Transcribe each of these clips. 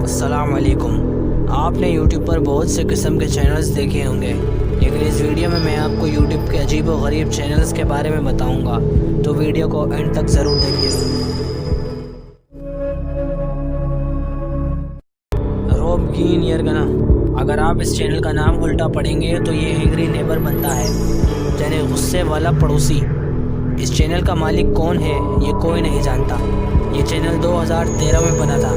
अस्सलाम वालेकुम। आपने यूट्यूब पर बहुत से किस्म के चैनल्स देखे होंगे, लेकिन इस वीडियो में मैं आपको यूट्यूब के अजीब व गरीब चैनल्स के बारे में बताऊंगा, तो वीडियो को एंड तक ज़रूर देखिएगा। रोब गीन यरगना, अगर आप इस चैनल का नाम उल्टा पढ़ेंगे तो ये एंग्री नेबर बनता है, यानी गुस्से वाला पड़ोसी। इस चैनल का मालिक कौन है ये कोई नहीं जानता। ये चैनल 2013 में बना था,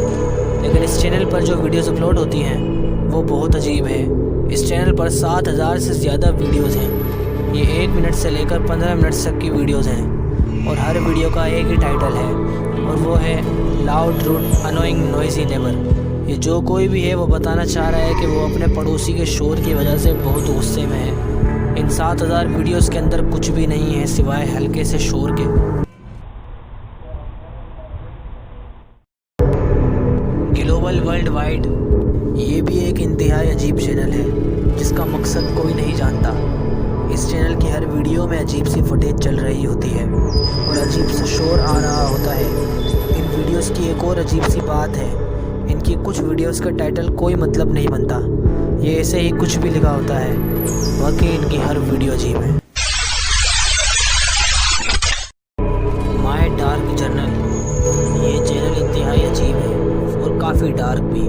लेकिन इस चैनल पर जो वीडियोस अपलोड होती हैं वो बहुत अजीब है। इस चैनल पर 7000 से ज़्यादा वीडियोस हैं। ये 1 मिनट से लेकर 15 मिनट तक की वीडियोस हैं और हर वीडियो का एक ही टाइटल है और वो है loud rude annoying noisy neighbour. ये जो कोई भी है वो बताना चाह रहा है कि वो अपने पड़ोसी के शोर की वजह से बहुत गुस्से में है। इन 7000 वीडियोस के अंदर कुछ भी नहीं है सिवाय हल्के से शोर के। ग्लोबल वर्ल्ड वाइड, ये भी एक इंतहाई अजीब चैनल है जिसका मकसद कोई नहीं जानता। इस चैनल की हर वीडियो में अजीब सी फुटेज चल रही होती है और अजीब सा शोर आ रहा होता है। इन वीडियोस की एक और अजीब सी बात है, इनकी कुछ वीडियोस का टाइटल कोई मतलब नहीं बनता, ये ऐसे ही कुछ भी लिखा होता है। बाकी इनकी हर वीडियो अजीब है। माय डार्क जर्नल, ये चैनल इंतहाई अजीब है और काफ़ी डार्क भी।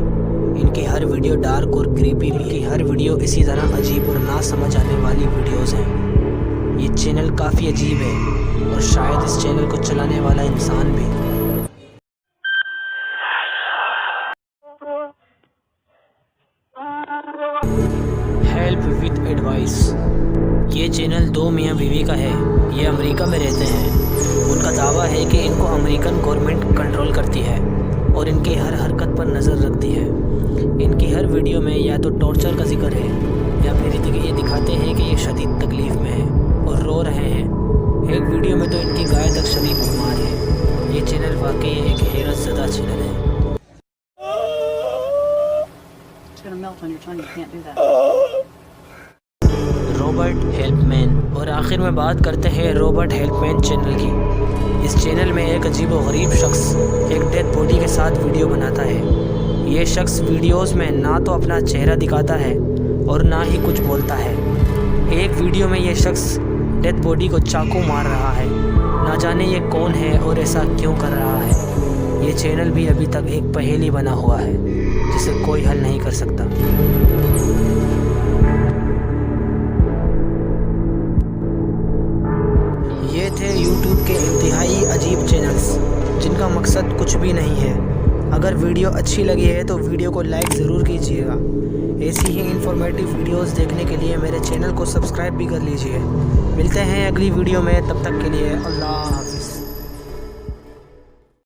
इनकी हर वीडियो डार्क और क्रीपी भी। इनकी हर वीडियो इसी तरह अजीब और ना समझ आने वाली वीडियोस हैं। ये चैनल काफ़ी अजीब है और शायद इस चैनल को चलाने वाला इंसान भी। हेल्प विद एडवाइस, ये चैनल 2 मियाँ बीवी का है। ये अमेरिका में रहते हैं। उनका दावा है कि इनको अमेरिकन गवर्नमेंट कंट्रोल करती है और इनकी हर हरकत पर नज़र रखती है। इनकी हर वीडियो में या तो टॉर्चर का जिक्र है या फिर ये दिखाते हैं कि ये शदीद तकलीफ़ में है और रो रहे हैं। एक वीडियो में तो इनकी गाय तक शदीद बीमार है। ये चैनल वाकई एक हैरत ज़दा चैनल है। रॉबर्ट हेल्पमैन, और आखिर में बात करते हैं रॉबर्ट हेल्पमैन चैनल की। इस चैनल में एक अजीब व गरीब शख्स एक डेड बॉडी के साथ वीडियो बनाता है। ये शख्स वीडियोस में ना तो अपना चेहरा दिखाता है और ना ही कुछ बोलता है। एक वीडियो में ये शख्स डेड बॉडी को चाकू मार रहा है। ना जाने ये कौन है और ऐसा क्यों कर रहा है। ये चैनल भी अभी तक एक पहेली बना हुआ है जिसे कोई हल नहीं कर सकता। ये थे YouTube के इंतहाई अजीब चैनल्स जिनका मकसद कुछ भी नहीं है। अगर वीडियो अच्छी लगी है तो वीडियो को लाइक ज़रूर कीजिएगा। ऐसी ही इंफॉर्मेटिव वीडियोस देखने के लिए मेरे चैनल को सब्सक्राइब भी कर लीजिए। मिलते हैं अगली वीडियो में, तब तक के लिए अल्लाह हाफिज़।